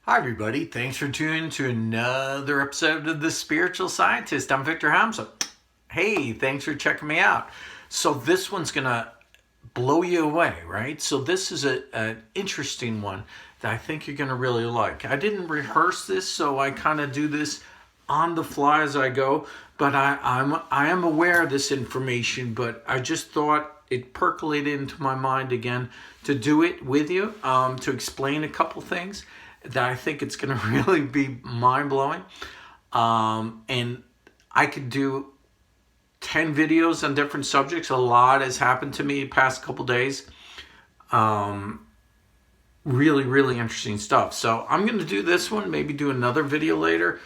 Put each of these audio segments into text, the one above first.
Hi everybody, thanks for tuning to another episode of The Spiritual Scientist. I'm Victor Hamza. Hey, thanks for checking me out. So this one's gonna blow you away, right? So this is an interesting one that I think you're gonna really like. I didn't rehearse this, so I kind of do this on the fly as I go, but I am aware of this information, but I just thought it percolated into my mind again to do it with you, to explain a couple things that I think it's going to really be mind-blowing. And I could do 10 videos on different subjects. A lot has happened to me the past couple days. Really, really interesting stuff. So I'm going to do this one, maybe do another video later.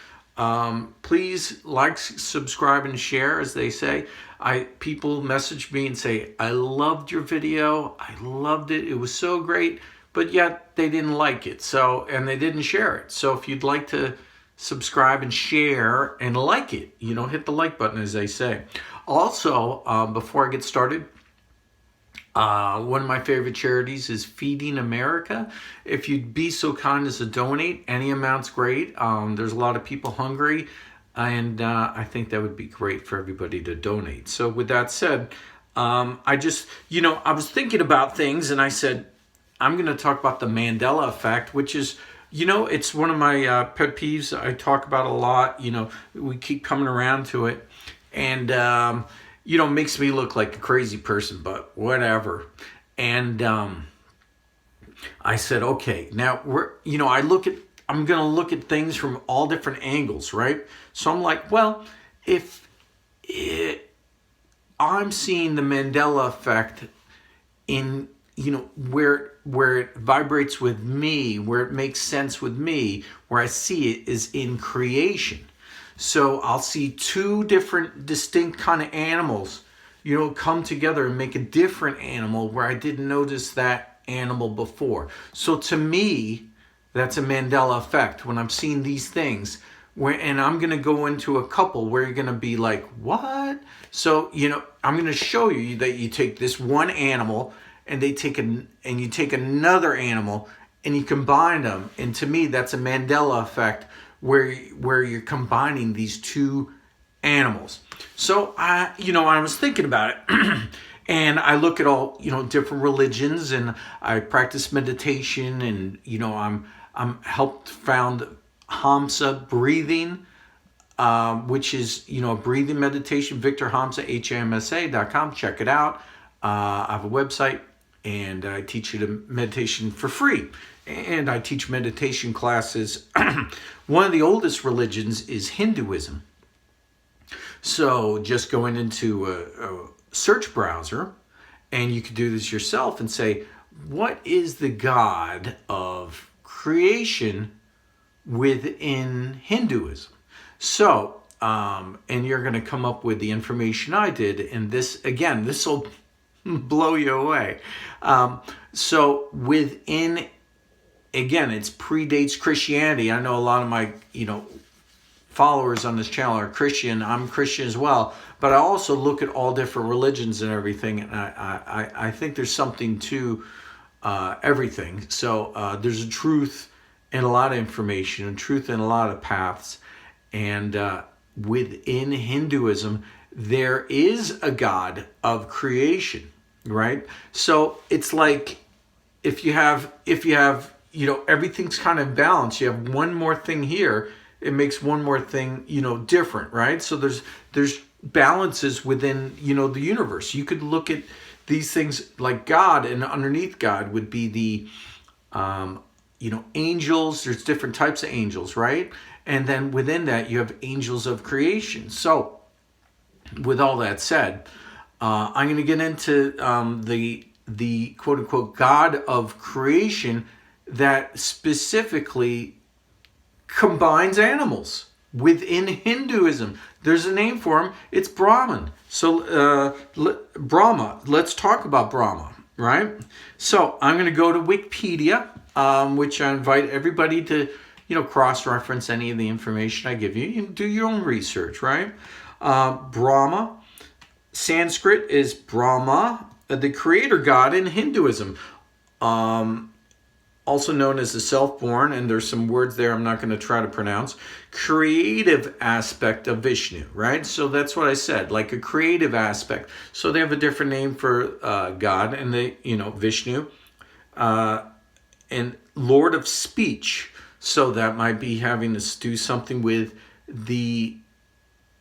Please like, subscribe, and share, as they say. People message me and say, I loved your video. I loved it. It was so great. But yet they didn't like it. So, and they didn't share it. So if you'd like to subscribe and share and like it, hit the like button, as they say. Also, before I get started, one of my favorite charities is Feeding America. If you'd be so kind as to donate, any amount's great. There's a lot of people hungry, and I think that would be great for everybody to donate. So with that said, I was thinking about things, and I said, I'm going to talk about the Mandela Effect, which is, it's one of my pet peeves. I talk about a lot. We keep coming around to it. And, makes me look like a crazy person, but whatever. And I said, okay, now I'm going to look at things from all different angles, right? So I'm like, well, if I'm seeing the Mandela Effect in, where it vibrates with me, where it makes sense with me, where I see it is in creation. So I'll see two different distinct kind of animals, come together and make a different animal where I didn't notice that animal before. So to me, that's a Mandela Effect when I'm seeing these things. And I'm going to go into a couple where you're going to be like, what? So, I'm going to show you that you take this one animal and you take another animal and you combine them. And to me, that's a Mandela Effect where you're combining these two animals. So I was thinking about it and I look at all, different religions, and I practice meditation, and, I'm helped found Hamsa breathing, which is, a breathing meditation, Victor Hamsa, HAMSA.com. Check it out. I have a website, and I teach you the meditation for free. And I teach meditation classes. One of the oldest religions is Hinduism. So just going into a search browser, and you can do this yourself and say, what is the God of creation within Hinduism? So, and you're going to come up with the information I did. And this will blow you away. So within, again, it predates Christianity. I know a lot of my, followers on this channel are Christian. I'm Christian as well. But I also look at all different religions and everything. And I think there's something to everything. So there's a truth in a lot of information, and truth in a lot of paths. And within Hinduism, there is a God of creation, right? So it's like if you have everything's kind of balanced. You have one more thing here, it makes one more thing, different, right? So there's balances within, the universe. You could look at these things like God, and underneath God would be the angels. There's different types of angels, right? And then within that, you have angels of creation. So with all that said, I'm going to get into the quote unquote God of creation that specifically combines animals within Hinduism. There's a name for him. It's Brahman. So Brahma. Let's talk about Brahma, right? So I'm going to go to Wikipedia, which I invite everybody to cross-reference any of the information I give you. You can do your own research, right? Brahma, Sanskrit is Brahma, the creator god in Hinduism. also known as the self-born, and there's some words there I'm not going to try to pronounce, creative aspect of Vishnu, right? So that's what I said, like a creative aspect. So they have a different name for God, and Vishnu, and Lord of speech. So that might be having to do something with the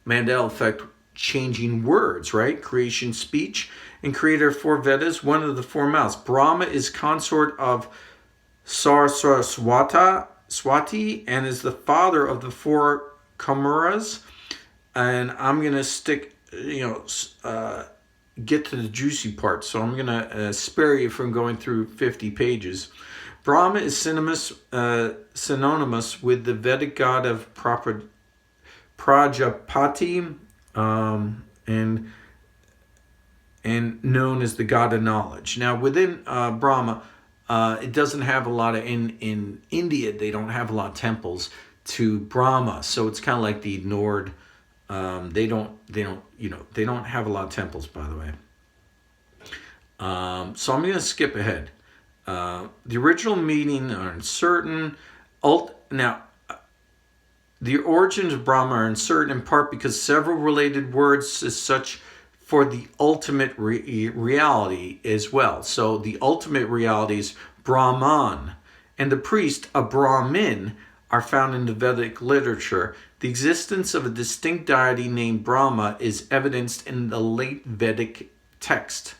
Mandela Effect, changing words, right? Creation, speech, and creator of 4 Vedas, one of the 4 mouths. Brahma is consort of Swati, and is the father of the 4 Kamaras. And I'm going to get to the juicy part. So I'm going to spare you from going through 50 pages. Brahma is synonymous with the Vedic god of Prajapati, and known as the god of knowledge. Now, within Brahma, it doesn't have a lot of, in India, they don't have a lot of temples to Brahma, so it's kind of like the ignored. They don't have a lot of temples, by the way. So I'm going to skip ahead. The original meaning are uncertain. Now, the origins of Brahma are uncertain, in part because several related words as such for the ultimate reality as well. So the ultimate reality is Brahman, and the priest, a Brahmin, are found in the Vedic literature. The existence of a distinct deity named Brahma is evidenced in the late Vedic text.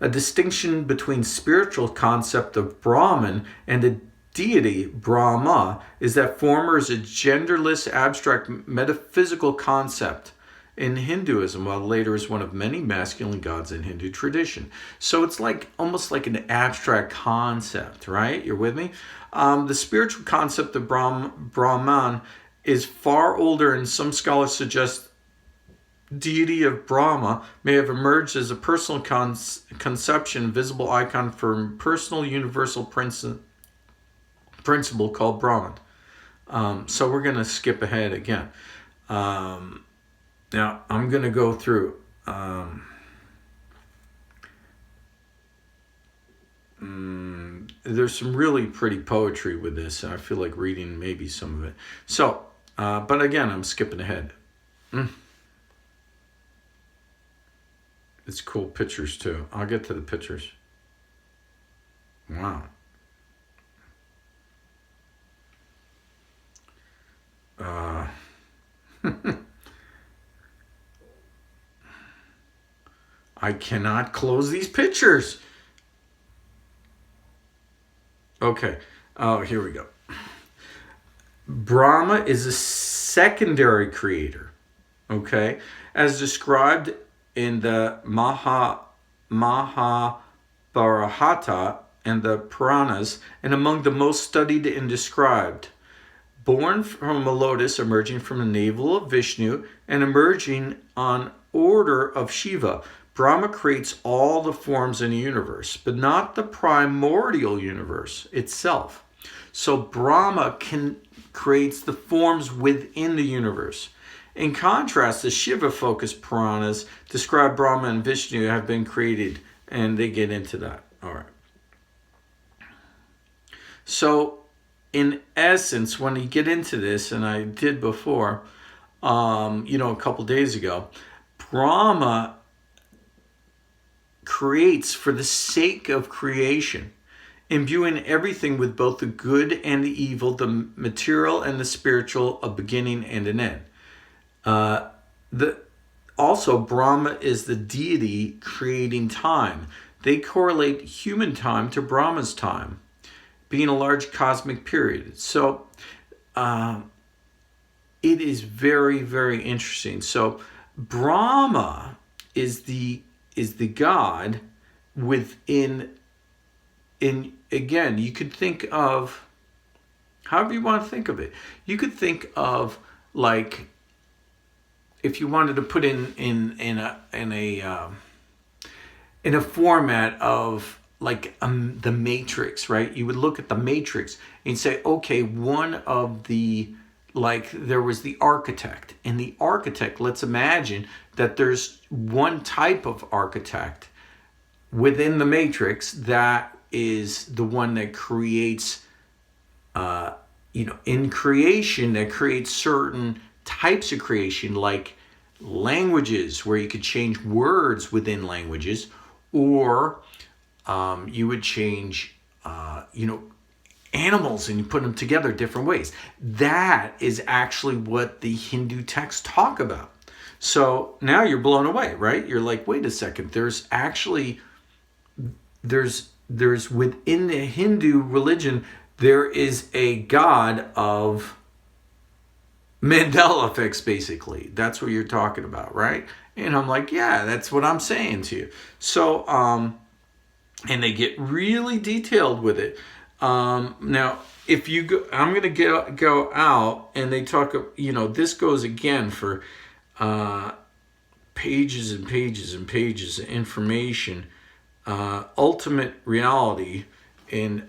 A distinction between spiritual concept of Brahman and the deity Brahma is that former is a genderless, abstract, metaphysical concept in Hinduism, while later is one of many masculine gods in Hindu tradition. So it's like almost like an abstract concept, right? You're with me? The spiritual concept of Brahman is far older, and some scholars suggest deity of Brahma may have emerged as a personal conception, visible icon for personal universal principle called Brahman. So we're going to skip ahead again. Now I'm going to go through. There's some really pretty poetry with this, and I feel like reading maybe some of it. So, but again, I'm skipping ahead. It's cool pictures too. I'll get to the pictures. Wow. I cannot close these pictures. Okay. Oh, here we go. Brahma is a secondary creator. Okay. As described in the Mahabharata and the Puranas, and among the most studied and described. Born from a lotus, emerging from the navel of Vishnu, and emerging on order of Shiva, Brahma creates all the forms in the universe, but not the primordial universe itself. So Brahma creates the forms within the universe. In contrast, the Shiva-focused Puranas describe Brahma and Vishnu have been created, and they get into that. All right. So, in essence, when you get into this, and I did before, a couple days ago, Brahma creates for the sake of creation, imbuing everything with both the good and the evil, the material and the spiritual, a beginning and an end. Also, Brahma is the deity creating time. They correlate human time to Brahma's time, being a large cosmic period. So it is very, very interesting. So Brahma is the God within. Again, you could think of however you want to think of it. You could think of, like, if you wanted to put in a format of like the Matrix, right? You would look at the Matrix and say, okay, one of the, like, there was the architect, and the architect, let's imagine that there's one type of architect within the Matrix that is the one that creates, in creation, that creates certain types of creation, like languages, where you could change words within languages, or you would change, animals, and you put them together different ways. That is actually what the Hindu texts talk about. So now you're blown away, right? You're like, wait a second, there's within the Hindu religion, there is a god of Mandela effects, basically. That's what you're talking about, right? And I'm like, yeah, that's what I'm saying to you. So, and they get really detailed with it. Now, if you go, I'm going to go out, and they talk, this goes again for pages and pages and pages of information. Ultimate reality, and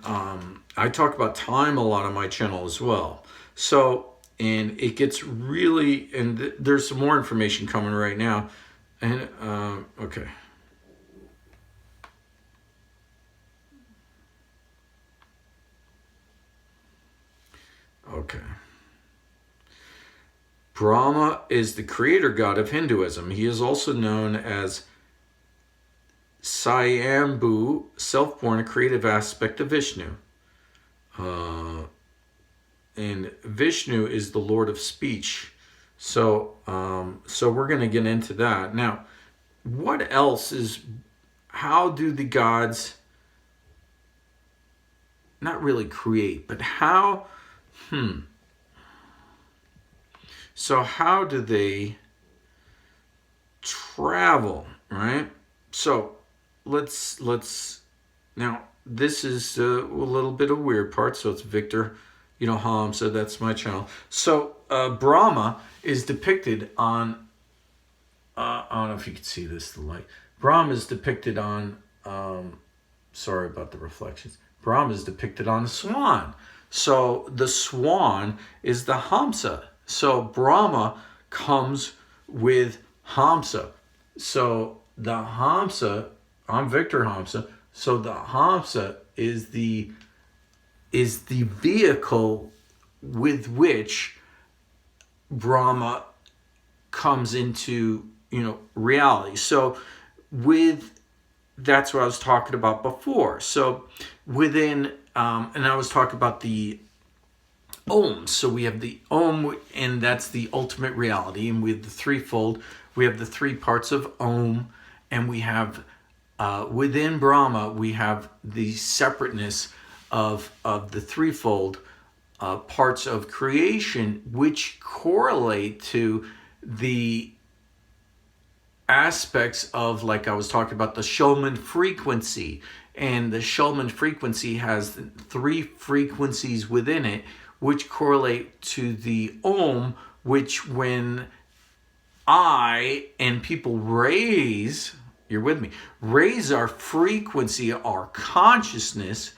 I talk about time a lot on my channel as well. So, and it gets really, and there's some more information coming right now. And okay. Okay. Brahma is the creator god of Hinduism. He is also known as Swayambhu, self-born, a creative aspect of Vishnu. And Vishnu is the Lord of speech. So we're going to get into that. Now, what else is, how do the gods not really create, but how, so how do they travel, right? So let's now, this is a little bit of weird part. So it's Victor, so that's my channel. So Brahma is depicted on, I don't know if you can see this, the light. Brahma is depicted on, sorry about the reflections. Brahma is depicted on a swan. So the swan is the Hamsa. So Brahma comes with Hamsa. So the Hamsa, I'm Victor Hamsa. So the Hamsa is the vehicle with which Brahma comes into, reality. So that's what I was talking about before. So within, and I was talking about the Om. So we have the Om, and that's the ultimate reality. And we have the threefold. We have the three parts of Om, and we have, within Brahma, we have the separateness of the threefold parts of creation, which correlate to the aspects of, like I was talking about, the Schumann frequency. And the Schumann frequency has three frequencies within it, which correlate to the Om, which when I and people raise, you're with me, raise our frequency, our consciousness,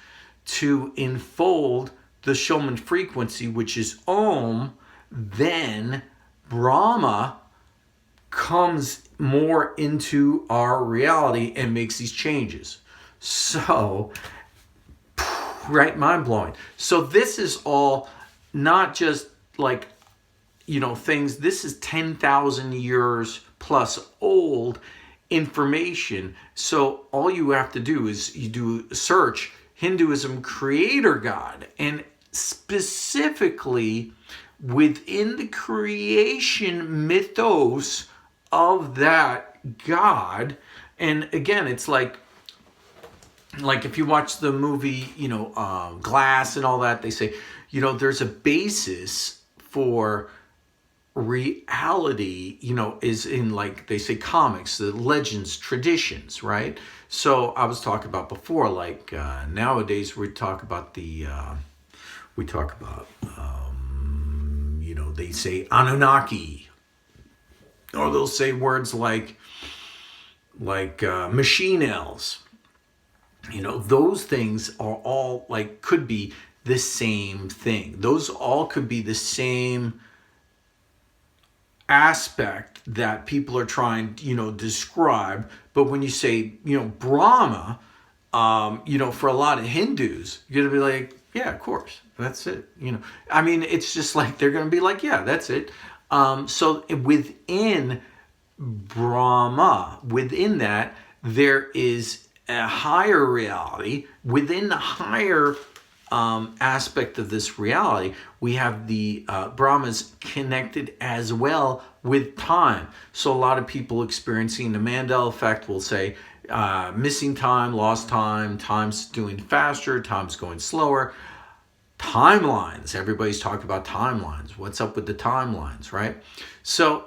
to enfold the Schumann frequency, which is Om, then Brahma comes more into our reality and makes these changes. So, right, mind-blowing. So this is all not just like, things, this is 10,000 years plus old information. So all you have to do is you do search Hinduism creator god, and specifically within the creation mythos of that god. And again, it's like if you watch the movie, Glass and all that, they say, there's a basis for reality, is in, like they say, comics, the legends, traditions, right? So I was talking about before, like nowadays we talk about they say Anunnaki, or they'll say words like machine elves. Those things are all could be the same thing. Those all could be the same aspect that people are trying, describe. But when you say, Brahma for a lot of Hindus, you're going to be like, yeah, of course, that's it. I mean, it's just like, they're going to be like, yeah, that's it. So within Brahma, within that, there is a higher reality. Within the higher aspect of this reality, we have the Brahmas connected as well with time. So a lot of people experiencing the Mandela Effect will say, missing time, lost time, time's doing faster, time's going slower. Timelines, everybody's talking about timelines. What's up with the timelines, right? So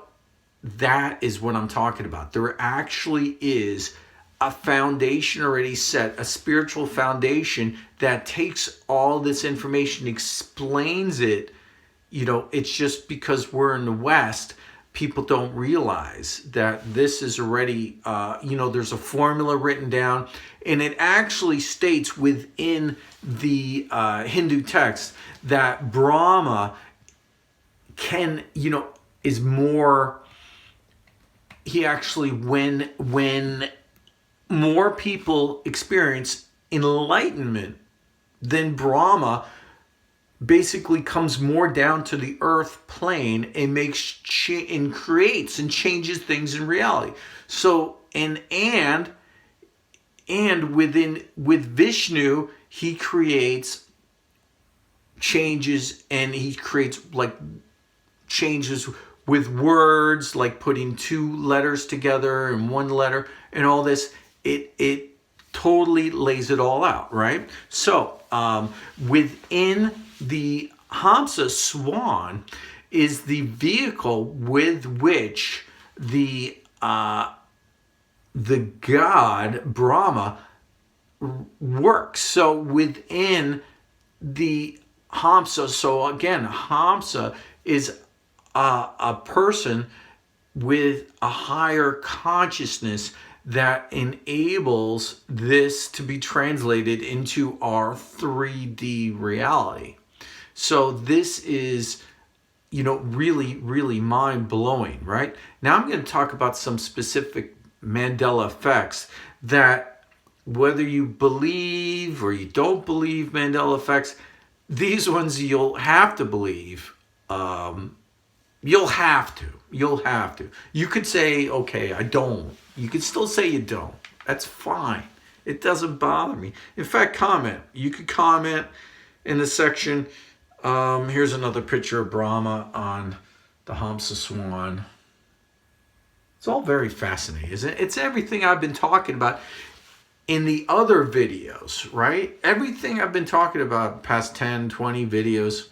that is what I'm talking about. There actually is a foundation already set, a spiritual foundation that takes all this information, explains it. It's just because we're in the West, people don't realize that this is already, there's a formula written down, and it actually states within the Hindu text that Brahma is more, he actually, when more people experience enlightenment, then Brahma basically comes more down to the earth plane and and creates and changes things in reality. So and with Vishnu, he creates changes, and he creates like changes with words, like putting two letters together and one letter and all this. It totally lays it all out, right? So within the Hamsa swan is the vehicle with which the god Brahma works. So within the Hamsa, so again, Hamsa is a person with a higher consciousness that enables this to be translated into our 3D reality. So this is, really, really mind-blowing, right? Now I'm going to talk about some specific Mandela effects that, whether you believe or you don't believe Mandela effects, these ones you'll have to believe. You'll have to. You could say, okay, I don't. You could still say you don't. That's fine. It doesn't bother me. In fact, comment. You could comment in the section. Here's another picture of Brahma on the Hamsa Swan. It's all very fascinating, isn't it? It's everything I've been talking about in the other videos, right? Everything I've been talking about past 10, 20 videos.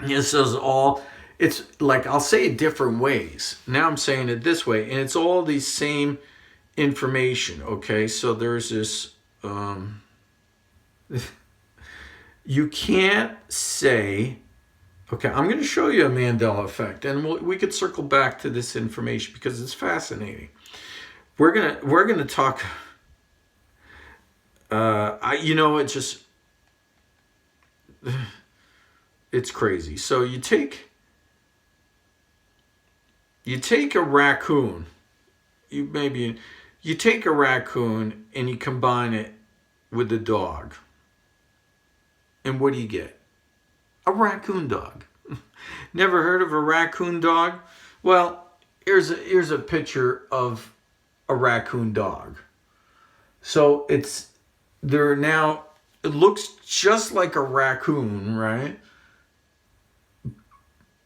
This is all, it's like, I'll say it different ways. Now I'm saying it this way, and it's all the same information, okay? So there's this, you can't say, okay, I'm going to show you a Mandela effect, and we could circle back to this information because it's fascinating. We're gonna talk. It's just, it's crazy. So you take a raccoon, you take a raccoon and you combine it with a dog, and what do you get? A raccoon dog. Never heard of a raccoon dog? Well, here's a picture of a raccoon dog. So it looks just like a raccoon, right?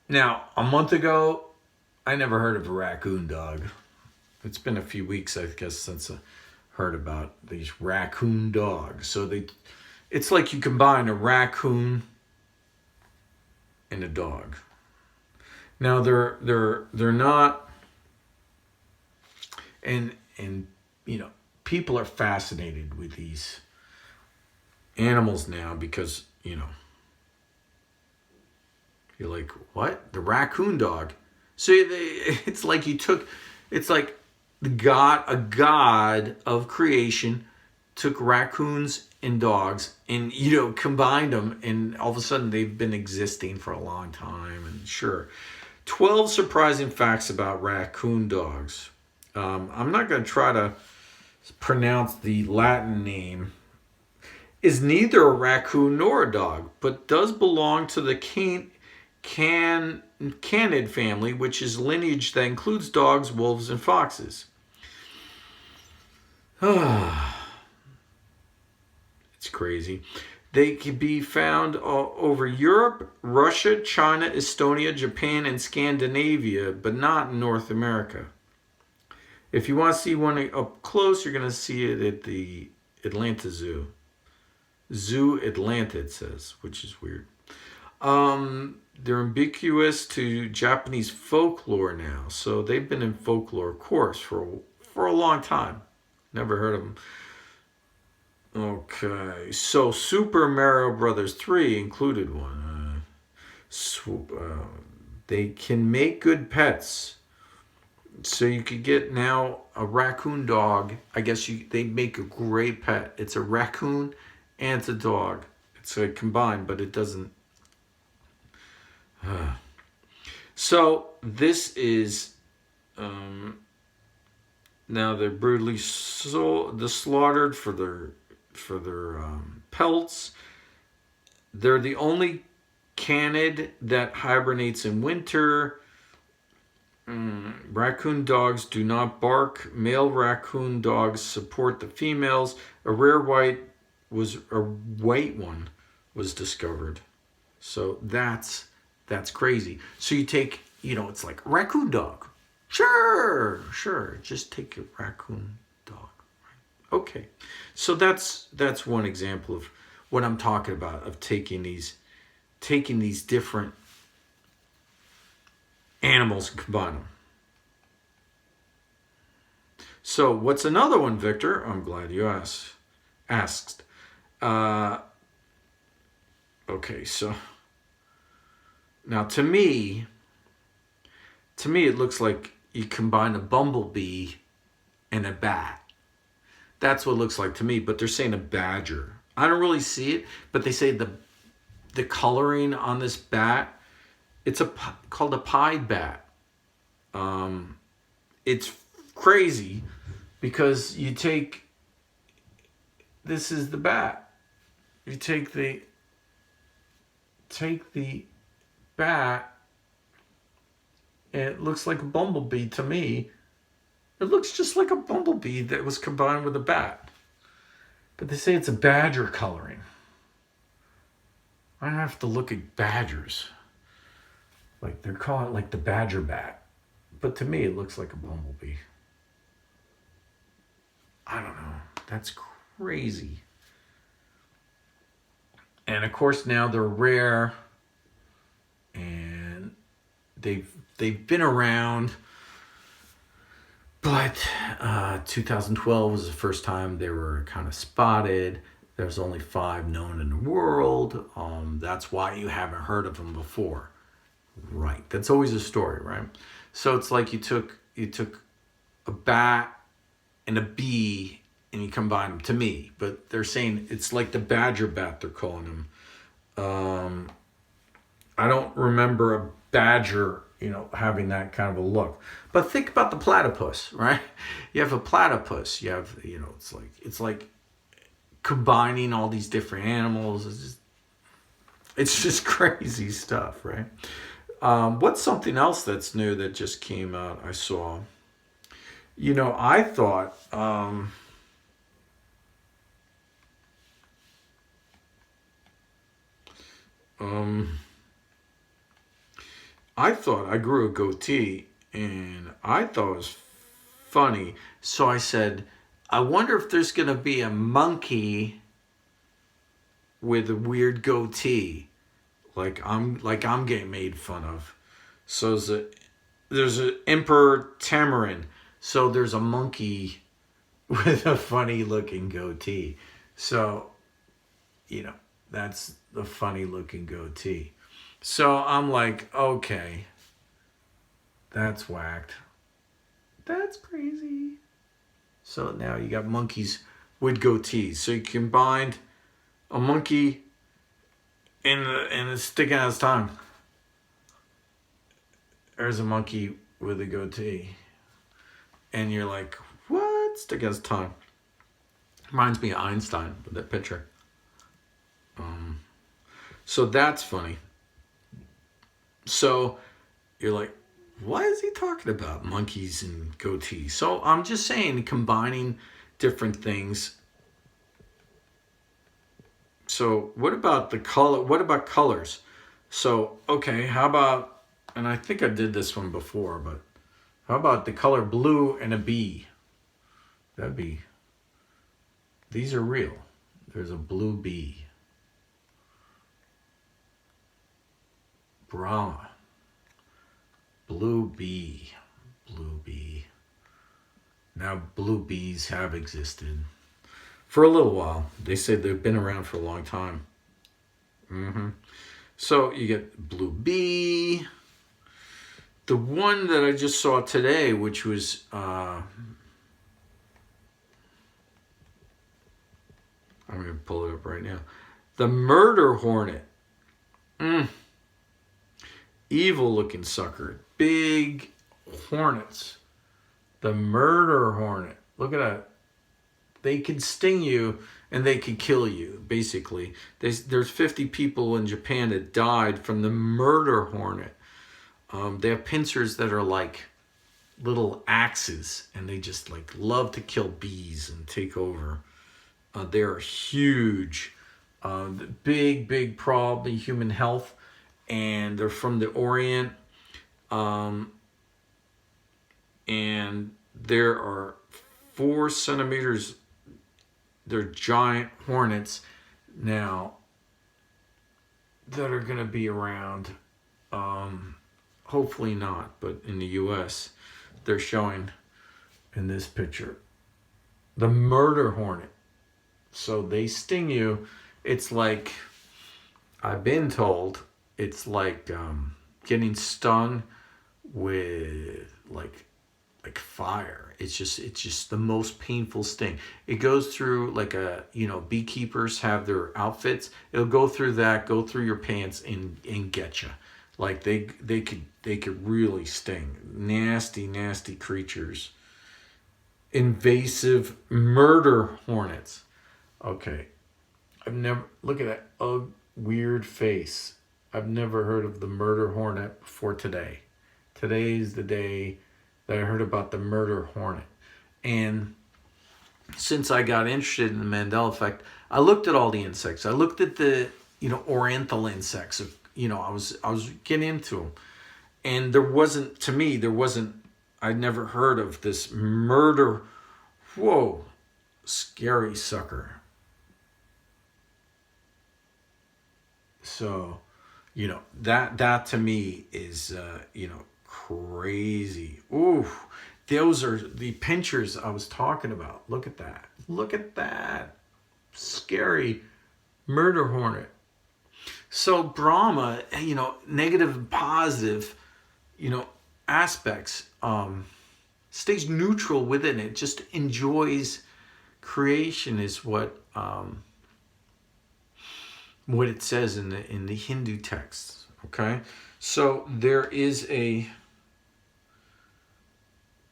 Now, a month ago, I never heard of a raccoon dog. It's been a few weeks, I guess, since I heard about these raccoon dogs. So it's like you combine a raccoon and a dog. Now they're not, and people are fascinated with these animals now because you're like, what? The raccoon dog? So it's like a god of creation took raccoons and dogs and combined them, and all of a sudden they've been existing for a long time. And sure, 12 surprising facts about raccoon dogs. I'm not going to try to pronounce the Latin name, is neither a raccoon nor a dog, but does belong to the canid family, which is lineage that includes dogs, wolves, and foxes. It's crazy. They can be found all over Europe, Russia, China, Estonia, Japan, and Scandinavia, but not in North America. If you want to see one up close, you're going to see it at the Atlanta Zoo. Zoo Atlanta, it says, which is weird. They're ambiguous to Japanese folklore now. So they've been in folklore, of course, for a long time. Never heard of them. Okay, so Super Mario Brothers 3 included one. They can make good pets. So you could get now a raccoon dog. I guess they make a great pet. It's a raccoon and it's a dog. It's a combined, but it doesn't. So this is now they're brutally slaughtered for their pelts. They're the only canid that hibernates in winter. Raccoon dogs do not bark. Male raccoon dogs support the females. A rare white one was discovered. So that's crazy. So you take, it's like raccoon dog. Sure. Just take a raccoon dog. Okay. So that's one example of what I'm talking about, of taking these different animals and combine them. So what's another one, Victor? I'm glad you asked. Okay, so now to me it looks like you combine a bumblebee and a bat. That's what it looks like to me, but they're saying a badger. I don't really see it, but they say the coloring on this bat, it's called a pied bat. It's crazy because this is the bat. You take the bat, and it looks like a bumblebee to me. It looks just like a bumblebee that was combined with a bat. But they say it's a badger coloring. I have to look at badgers. Like they're calling it like the badger bat. But to me, it looks like a bumblebee. I don't know. That's crazy. And of course now they're rare. And they've been around. But 2012 was the first time they were kind of spotted. There's only 5 known in the world. That's why you haven't heard of them before. Right. That's always a story, right? So it's like you took a bat and a bee and you combine them, to me. But they're saying it's like the badger bat, they're calling them. I don't remember a badger, having that kind of a look. But think about the platypus, right? You have a platypus. You have, it's like combining all these different animals. It's just crazy stuff, right? What's something else that's new that just came out? I saw. I thought. I grew a goatee, and I thought it was funny. So I said, I wonder if there's going to be a monkey with a weird goatee, like I'm getting made fun of. So there's an Emperor Tamarin. So there's a monkey with a funny looking goatee. So, that's the funny looking goatee. So I'm like, okay, that's whacked. That's crazy. So now you got monkeys with goatees. So you combined a monkey and it's sticking out its tongue. There's a monkey with a goatee. And you're like, what? Stick out its tongue. Reminds me of Einstein with that picture. So that's funny. So you're like, what is he talking about? Monkeys and goatees. So I'm just saying, combining different things. So what about the color? What about colors? So, okay, how about, and I think I did this one before, but how about the color blue and a bee? That'd be, these are real. There's a blue bee. Brahma. Blue bee. Blue bee. Now blue bees have existed for a little while. They say they've been around for a long time. So you get blue bee. The one that I just saw today, which was I'm going to pull it up right now. The Murderer Hornet. Evil looking sucker. Big hornets. The Murderer Hornet. Look at that. They can sting you and they can kill you, basically. There's 50 people in Japan that died from the Murderer Hornet. They have pincers that are like little axes, and they just like love to kill bees and take over. They're huge. Big problem in human health. And they're from the Orient. And there are 4 centimeters. They're giant hornets now that are going to be around. Hopefully not, but in the U.S. they're showing in this picture. The Murderer Hornet. So they sting you. It's like, I've been told, it's like getting stung with like fire. It's just the most painful sting. It goes through like beekeepers have their outfits. It'll go through that, go through your pants and get you. Like they could really sting. Nasty creatures. Invasive murder hornets. Okay. Look at that weird face. I've never heard of the murder hornet before today. Today's the day that I heard about the murder hornet. And since I got interested in the Mandela Effect, I looked at all the insects. I looked at the, oriental insects. I was getting into them. And I'd never heard of this murder. Whoa, scary sucker. So, that to me is, crazy. Ooh, those are the pinchers I was talking about. Look at that. Look at that. Scary murder hornet. So Brahma, negative and positive, aspects, stays neutral within it, just enjoys creation is what it says in the Hindu texts. Okay, so there is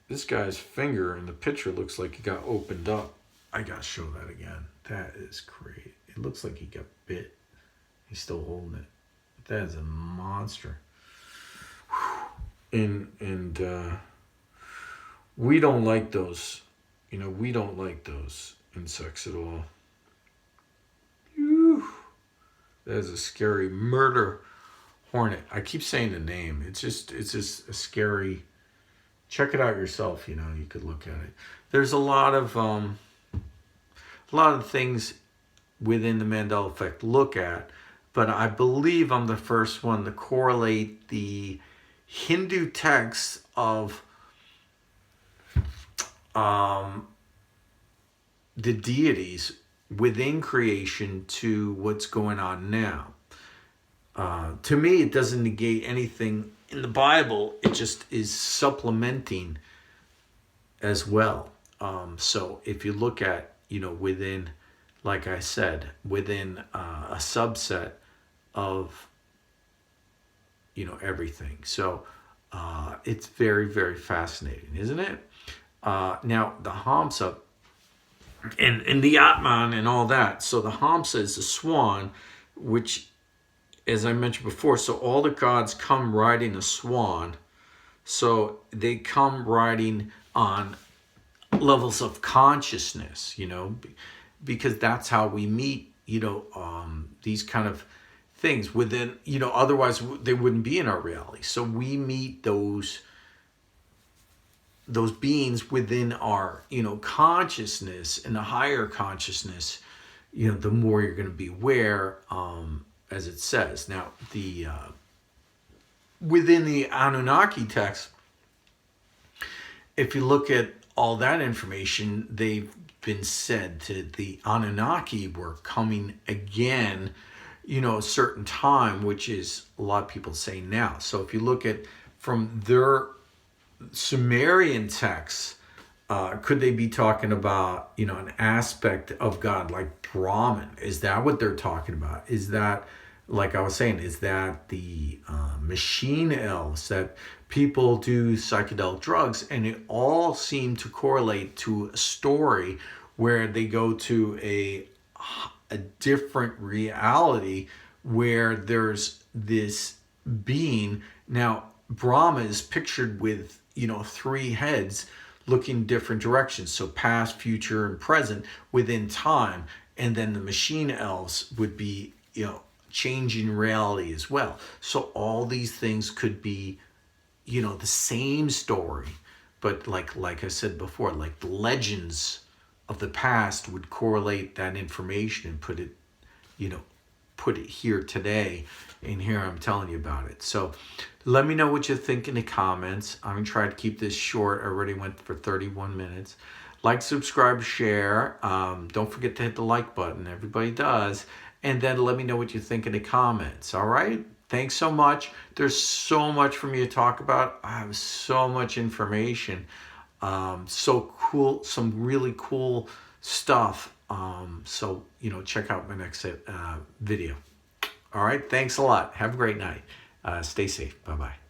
this guy's finger in the picture looks like it got opened up. I gotta show that again. That is great. It looks like he got bit. He's still holding it. That is a monster. And we don't like those. We don't like those insects at all. Whew. That is a scary murder hornet. I keep saying the name. It's just a scary. Check it out yourself. You could look at it. There's a lot of things within the Mandela Effect look at, but I believe I'm the first one to correlate the Hindu texts of the deities within creation to what's going on now. To me, it doesn't negate anything in the Bible. It just is supplementing as well. So if you look at, within, like I said, within a subset of, everything. So it's very, very fascinating, isn't it? Now, the Hamsa, and the Atman and all that. So the Hamsa is the swan, which, as I mentioned before, so all the gods come riding a swan. So they come riding on levels of consciousness, because that's how we meet, these kind of things within, otherwise they wouldn't be in our reality. So we meet those beings within our, consciousness, and the higher consciousness, the more you're going to be aware, as it says. Now, the within the Anunnaki text, if you look at all that information, they've been said to the Anunnaki were coming again, a certain time, which is a lot of people say now. So if you look at from their Sumerian texts, could they be talking about, an aspect of God like Brahman? Is that what they're talking about? Is that, like I was saying, is that the machine elves that people do psychedelic drugs, and it all seemed to correlate to a story where they go to a different reality where there's this being. Now, Brahma is pictured with, 3 heads looking different directions. So past, future, and present within time. And then the machine elves would be, changing reality as well. So all these things could be, the same story, but like I said before, like the legends of the past would correlate that information and put it here today, and here I'm telling you about it. So let me know what you think in the comments. I'm gonna try to keep this short. I already went for 31 minutes. Like, subscribe, share. Don't forget to hit the like button. Everybody does. And then let me know what you think in the comments. All right? Thanks so much. There's so much for me to talk about. I have so much information. So cool. Some really cool stuff. So, check out my next video. All right? Thanks a lot. Have a great night. Stay safe. Bye-bye.